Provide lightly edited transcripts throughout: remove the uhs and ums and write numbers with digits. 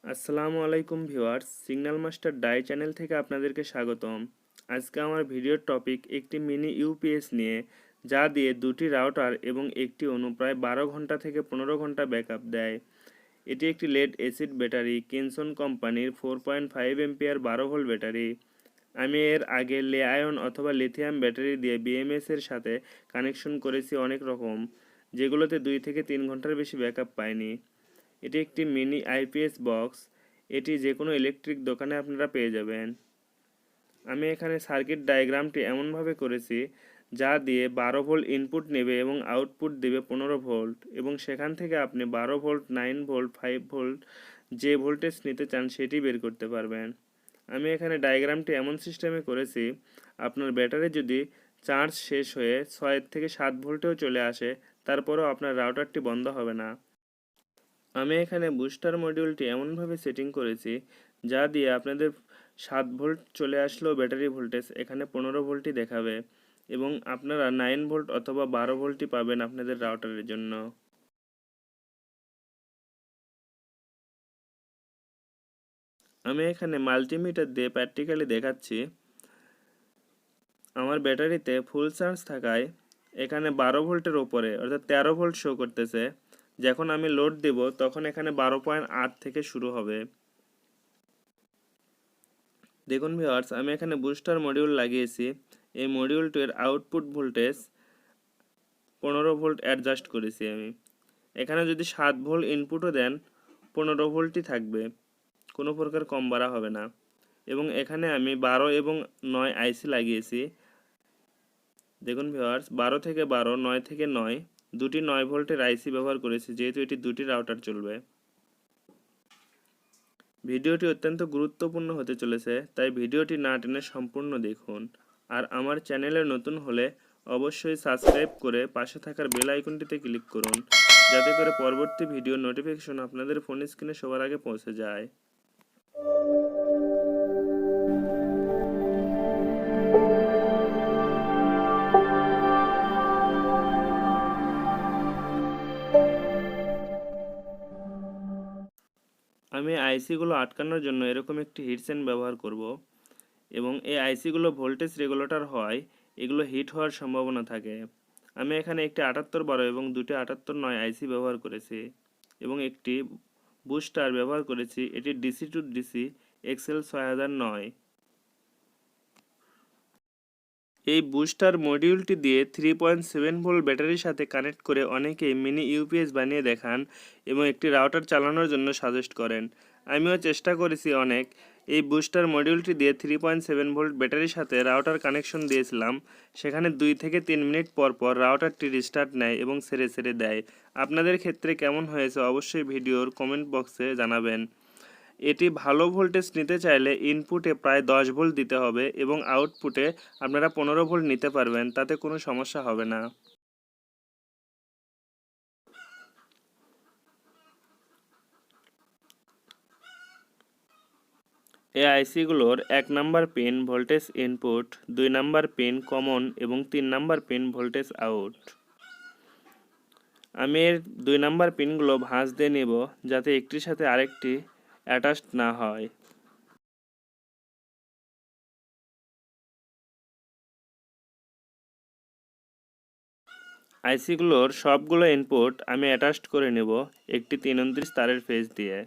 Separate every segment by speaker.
Speaker 1: আসসালামু আলাইকুম viewers, signal master die channel থেকে আপনাদেরকে স্বাগতম। আজকে আমার ভিডিওর টপিক একটি মিনি ইউপিএস নিয়ে, যা দিয়ে দুটি রাউটার এবং একটি অণু প্রায় 12 ঘন্টা থেকে 15 ঘন্টা ব্যাকআপ দেয়। এটি একটি লেড অ্যাসিড ব্যাটারি, কেনসন কোম্পানির 4.5 এম্পিয়ার 12 ভোল্ট ব্যাটারি। আমি এর আগে লে আয়ন অথবা লিথিয়াম ব্যাটারি দিয়ে বিএমএস এর সাথে কানেকশন করেছি অনেক রকম, যেগুলোতে 2 থেকে 3 ঘন্টার বেশি ব্যাকআপ পায়নি। এটি একটি মিনি আইপিএস বক্স। এটি যে কোনো ইলেকট্রিক দোকানে আপনারা পেয়ে যাবেন। আমি এখানে সার্কিট ডায়াগ্রামটি এমনভাবে করেছি যা দিয়ে 12 ভোল্ট ইনপুট নেবে এবং আউটপুট দেবে 15 ভোল্ট, এবং সেখান থেকে আপনি 12 ভোল্ট, 9 ভোল্ট, 5 ভোল্ট যে ভোল্টেজ নিতে চান সেটি বের করতে পারবেন। আমি এখানে ডায়াগ্রামটি এমন সিস্টেমে করেছি, আপনার ব্যাটারি যদি চার্জ শেষ হয়ে 6 থেকে 7 ভোল্টেও চলে আসে, তারপরেও আপনার রাউটারটি বন্ধ হবে না। আমি এখানে বুস্টার মডিউলটি এমনভাবে সেটিং করেছি যা দিয়ে আপনাদের 7 ভোল্ট চলে আসলেও ব্যাটারি ভোল্টেজ এখানে 15 ভোল্টই দেখাবে, এবং আপনারা 9 ভোল্ট অথবা 12 ভোল্টই পাবেন আপনাদের রাউটারের জন্য। আমি এখানে মাল্টিমিটার দিয়ে প্র্যাকটিক্যালি দেখাচ্ছি। আমার ব্যাটারিতে ফুল চার্জ থাকায় এখানে 12 ভোল্টের ওপরে অর্থাৎ 13 ভোল্ট শো করতেছে। যখন আমি লোড দেব তখন এখানে 12.8 থেকে শুরু হবে। দেখুন ভিউয়ার্স, আমি এখানে বুস্টার মডিউল লাগিয়েছি। এই মডিউলটির আউটপুট ভোল্টেজ 15 ভোল্ট অ্যাডজাস্ট করেছি আমি। এখানে যদি 7 ভোল্ট ইনপুটও দেন, 15 ভোল্টই থাকবে, কোনো প্রকার কম বাড়া হবে না। এবং এখানে আমি 12 এবং 9 আইসি লাগিয়েছি। দেখুন ভিউয়ার্স, 12 থেকে 12, 9 থেকে 9, দুটি 9 ভোল্টের আইসি ব্যবহার করেছি, যেহেতু এটি দুটি রাউটার চলবে। ভিডিওটি অত্যন্ত গুরুত্বপূর্ণ হতে চলেছে, তাই ভিডিওটি না টেনে সম্পূর্ণ দেখুন। আর আমার চ্যানেলে নতুন হলে অবশ্যই সাবস্ক্রাইব করে পাশে থাকার বেল আইকনটিতে ক্লিক করুন, যাতে করে পরবর্তী ভিডিও নোটিফিকেশন আপনাদের ফোন স্ক্রিনে সবার আগে পৌঁছে যায়। আমি আইসিগুলো আটকানোর জন্য এরকম একটি হিটসেন ব্যবহার করব, এবং এই আইসিগুলো ভোল্টেজ রেগুলেটর হওয়ায় এগুলো হিট হওয়ার সম্ভাবনা থাকে। আমি এখানে একটি 7812 এবং দুটি 7809 আইসি ব্যবহার করেছি, এবং একটি বুস্টার ব্যবহার করেছি। এটি ডিসি টু ডিসি এক্সএল 6009। এই বুস্টার মডিউলটি দিয়ে 3.7 ভোল্ট ব্যাটারির সাথে কানেক্ট করে অনেকেই মিনি ইউপিএস বানিয়ে দেখান এবং একটি রাউটার চালানোর জন্য সাজেস্ট করেন। আমিও চেষ্টা করেছি অনেক। এই বুস্টার মডিউলটি দিয়ে 3.7 ভোল্ট ব্যাটারির সাথে রাউটার কানেকশন দিয়েছিলাম। সেখানে 2 থেকে 3 মিনিট পর পর রাউটারটি রিস্টার্ট নেয় এবং ছেড়ে ছেড়ে দেয়। আপনাদের ক্ষেত্রে কেমন হয়েছে অবশ্যই ভিডিওর কমেন্ট বক্সে জানাবেন। এটি ভালো ভোল্টেজ নিতে চাইলে ইনপুটে প্রায় 10 ভোল্ট দিতে হবে এবং আউটপুটে আপনারা 15 ভোল্ট নিতে পারবেন, তাতে কোনো সমস্যা হবে না। এই আইসিগুলোর 1 number pin voltage input, 2 number pin common এবং 3 নাম্বার পিন ভোল্টেজ আউট। আমি এর 2 নাম্বার পিনগুলো ভাঁজ দিয়ে নেব, যাতে একটির সাথে আরেকটি অ্যাটাচড না হয়। আইসিগুলোর সবগুলো ইনপুট আমি অ্যাটাচড করে নেব একটি 329 তারের ফেজ দিয়ে।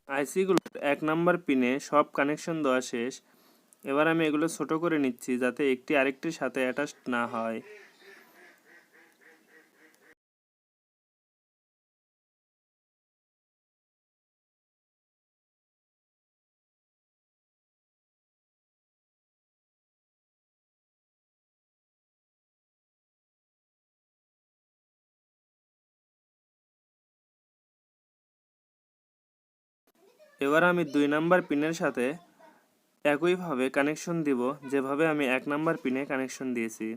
Speaker 1: আইসিগুলোর 1 নাম্বার পিনে সব কানেকশন দেওয়া শেষ। এবার আমি এগুলো ছোট করে নিচ্ছি, যাতে একটি আরেকটির সাথে অ্যাটাচড না হয়। এবার আমি 2 নাম্বার পিনের সাথে একইভাবে কানেকশন দিব যেভাবে আমি 1 নাম্বার পিনে কানেকশন দিয়েছি।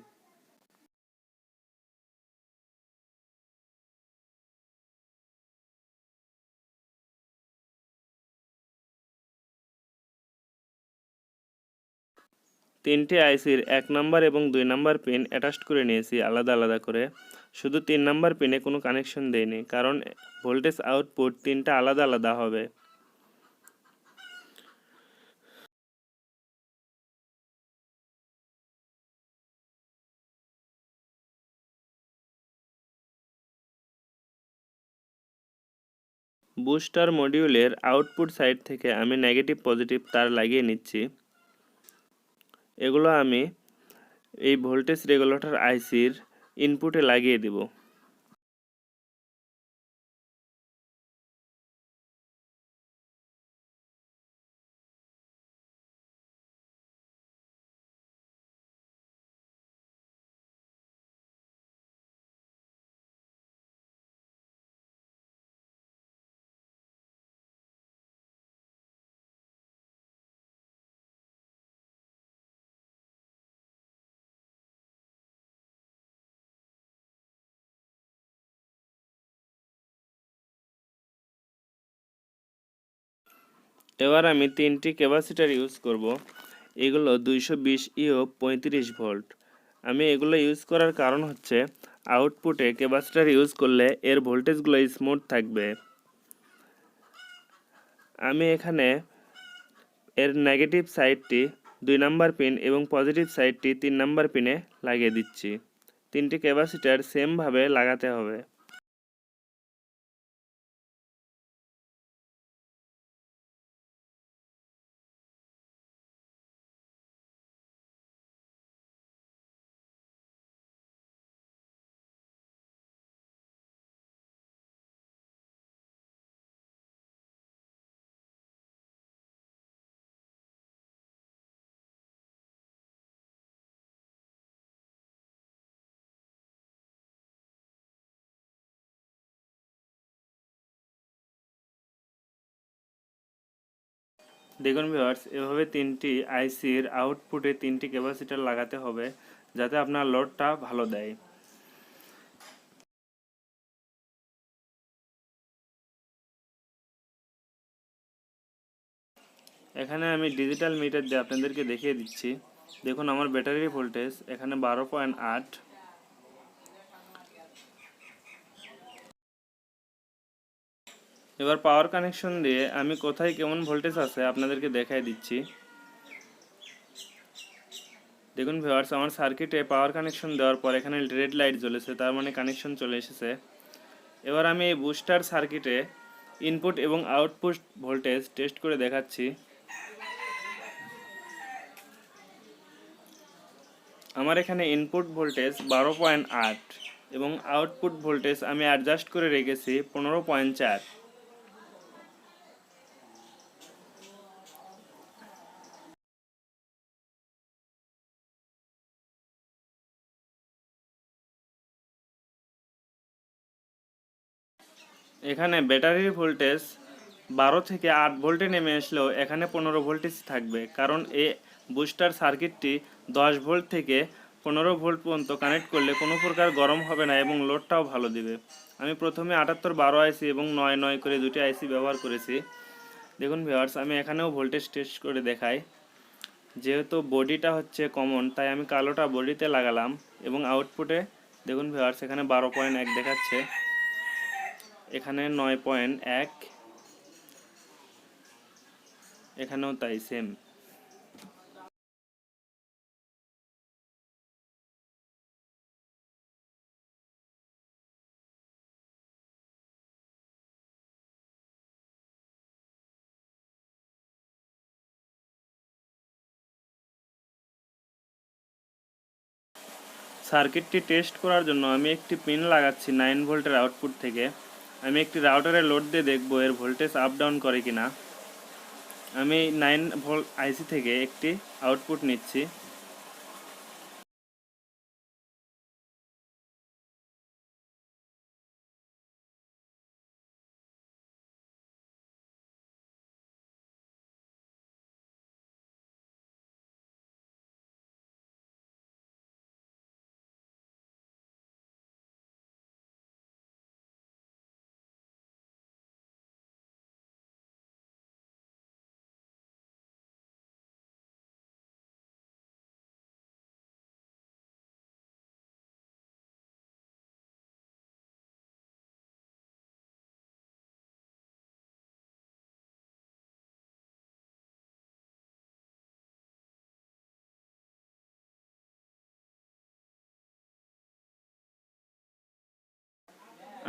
Speaker 1: তিনটি আইসির 1 নাম্বার এবং 2 নাম্বার পিন অ্যাটাচড করে নিয়েছি আলাদা আলাদা করে। শুধু 3 নাম্বার পিনে কোনো কানেকশন দেইনি, কারণ ভোল্টেজ আউটপুট তিনটা আলাদা আলাদা হবে। বুস্টার মডিউলের আউটপুট সাইড থেকে আমি নেগেটিভ পজিটিভ তার লাগিয়ে নিচ্ছি। এগুলো আমি এই ভোল্টেজ রেগুলেটর আইসির ইনপুটে লাগিয়ে দিব। এবার আমি তিনটি ক্যাপাসিটার ইউজ করব। এগুলো 220 ইও 35 ভোল্ট। আমি এগুলো ইউজ করার কারণ হচ্ছে আউটপুটে ক্যাপাসিটার ইউজ করলে এর ভোল্টেজগুলো স্মুথ থাকবে। আমি এখানে এর নেগেটিভ সাইডটি 2 নাম্বার পিন এবং পজিটিভ সাইডটি 3 নাম্বার পিনে লাগিয়ে দিচ্ছি। তিনটি ক্যাপাসিটার সেমভাবে লাগাতে হবে। দেখুন ভিউয়ার্স, এভাবে তিনটি আইসির আউটপুটে তিনটি ক্যাপাসিটার লাগাতে হবে যাতে আপনার লোডটা ভালো দেয়। এখানে আমি ডিজিটাল মিটার দিয়ে আপনাদেরকে দেখিয়ে দিচ্ছি। দেখুন আমার ব্যাটারির ভোল্টেজ এখানে 12.8। এবার পাওয়ার কানেকশন দিয়ে আমি কোথায় কেমন ভোল্টেজ আছে আপনাদেরকে দেখাই দিচ্ছি। দেখুন ভিউয়ার্স, আমার সার্কিটে পাওয়ার কানেকশন দেওয়ার পর এখানে রেড লাইট জ্বলেছে, তার মানে কানেকশন চলে এসেছে। এবার আমি এই বুস্টার সার্কিটে ইনপুট এবং আউটপুট ভোল্টেজ টেস্ট করে দেখাচ্ছি। আমার এখানে ইনপুট ভোল্টেজ 12.8 এবং আউটপুট ভোল্টেজ আমি অ্যাডজাস্ট করে রেখেছি 15.4। এখানে ব্যাটারির ভোল্টেজ 12 থেকে 8 ভোল্টে নেমে আসলেও এখানে 15 ভোল্টেজ থাকবে, কারণ এই বুস্টার সার্কিটটি 10 ভোল্ট থেকে 15 ভোল্ট পর্যন্ত কানেক্ট করলে কোনো প্রকার গরম হবে না এবং লোডটাও ভালো দিবে। আমি প্রথমে 78-12 আইসি এবং 9-9 করে দুটি আইসি ব্যবহার করেছি। দেখুন ভিউয়ার্স, আমি এখানেও ভোল্টেজ টেস্ট করে দেখাই। যেহেতু বডিটা হচ্ছে কমন, তাই আমি কালোটা বডিতে লাগালাম এবং আউটপুটে দেখুন ভিউয়ার্স, এখানে 12.1 দেখাচ্ছে, এখানে 9.1, এখানেও তাই সেম। সার্কিটটি টেস্ট করার জন্য আমি একটি পিন লাগাচ্ছি 9 ভোল্টের আউটপুট থেকে। আমি একটি রাউটারে লোড দিয়ে দেখব এর ভোল্টেজ আপ ডাউন করে কিনা। আমি 9 ভোল্ট আইসি থেকে একটি আউটপুট নিচ্ছি।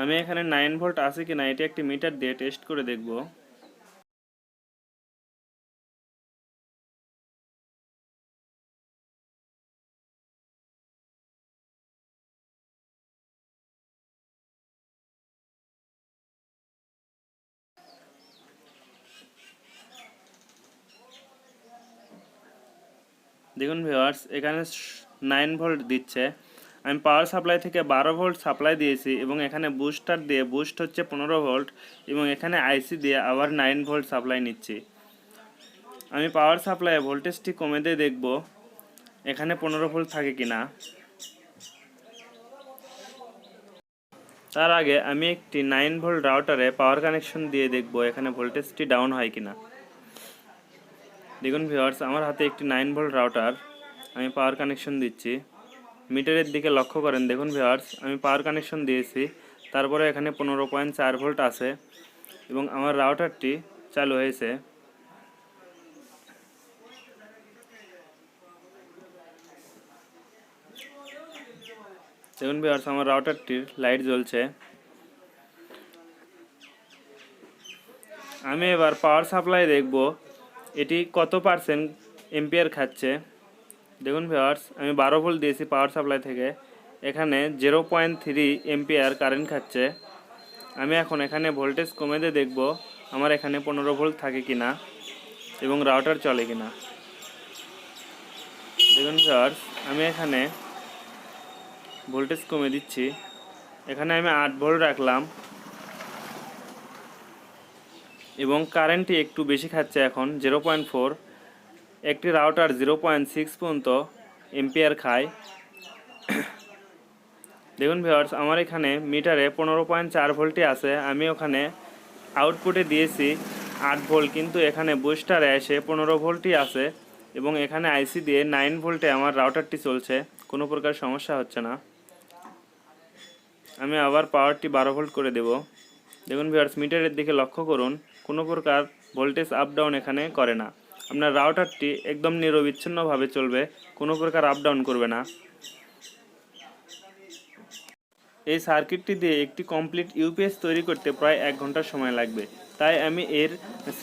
Speaker 1: আমি এখানে 9 ভোল্ট আছে কিনা এটি একটি মিটার দিয়ে টেস্ট করে দেখব। দেখুন ভিউয়ার্স, এখানে 9 ভোল্ট দিচ্ছে। আমি পাওয়ার সাপ্লাই থেকে 12 ভোল্ট সাপ্লাই দিয়েছি এবং এখানে বুস্টার দিয়ে বুস্ট হচ্ছে 15 ভোল্ট এবং এখানে আইসি দিয়ে আবার 9 ভোল্ট সাপ্লাই নিচ্ছি। আমি পাওয়ার সাপ্লাই ভোল্টেজটি কমে দিয়ে দেখব এখানে 15 ভোল্ট থাকে কিনা। তার আগে আমি একটি 9 ভোল্ট রাউটারে পাওয়ার কানেকশন দিয়ে দেখব এখানে ভোল্টেজটি ডাউন হয় কিনা। দেখুন ভিউয়ার্স, আমার হাতে একটি 9 ভোল্ট রাউটার, আমি পাওয়ার কানেকশন দিচ্ছি। মিটারের দিকে লক্ষ্য করেন, দেখুন ভিউয়ার্স, আমি পাওয়ার কানেকশন দিয়েছি, তারপরে এখানে 15.4 ভোল্ট আছে এবং আমার রাউটারটি চালু হয়েছে। দেখুন ভিউয়ার্স, আমার রাউটারটির লাইট জ্বলছে। আমি এবার পাওয়ার সাপ্লাই দেখব এটি কত পার্সেন্ট এম্পিয়ার খাচ্ছে। দেখুন ভিউয়ার্স, আমি 12 ভোল্ট দিয়েছি পাওয়ার সাপ্লাই থেকে, এখানে 0.3 এম্পিয়ার কারেন্ট খাচ্ছে। আমি এখন এখানে ভোল্টেজ কমে দিয়ে দেখব আমার এখানে 15 ভোল্ট থাকে কিনা এবং রাউটার চলে কিনা। দেখুন ভিউয়ার্স, আমি এখানে ভোল্টেজ কমে দিচ্ছি, এখানে আমি 8 ভোল্ট রাখলাম এবং কারেন্টটি একটু বেশি খাচ্ছে, এখন 0.4। একটি রাউটার 0.6 পর্যন্ত এম্পিয়ার খায়। দেখুন ভিউয়ার্স, আমার এখানে মিটারে 15.4 ভোল্টই আছে, আমি ওখানে আউটপুটে দিয়েছি 8 ভোল্ট, কিন্তু এখানে বুস্টারে এসে 15 ভোল্টই আছে এবং এখানে আইসি দিয়ে 9 ভোল্টে আমার রাউটারটি চলছে, কোনো প্রকার সমস্যা হচ্ছে না। আমি আবার পাওয়ারটি 12 ভোল্ট করে দেব। দেখুন ভিউয়ার্স, মিটারের দিকে লক্ষ্য করুন, কোনো প্রকার ভোল্টেজ আপ ডাউন এখানে করে না। আপনার রাউটারটি একদম নিরবিচ্ছিন্নভাবে চলবে, কোনো প্রকার আপ ডাউন করবে না। এই সার্কিটটি দিয়ে একটি কমপ্লিট ইউপিএস তৈরি করতে প্রায় 1 ঘন্টা সময় লাগবে, তাই আমি এর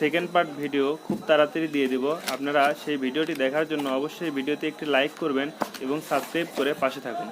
Speaker 1: সেকেন্ড পার্ট ভিডিও খুব তাড়াতাড়ি দিয়ে দেব। আপনারা সেই ভিডিওটি দেখার জন্য অবশ্যই ভিডিওতে একটি লাইক করবেন এবং সাবস্ক্রাইব করে পাশে থাকুন।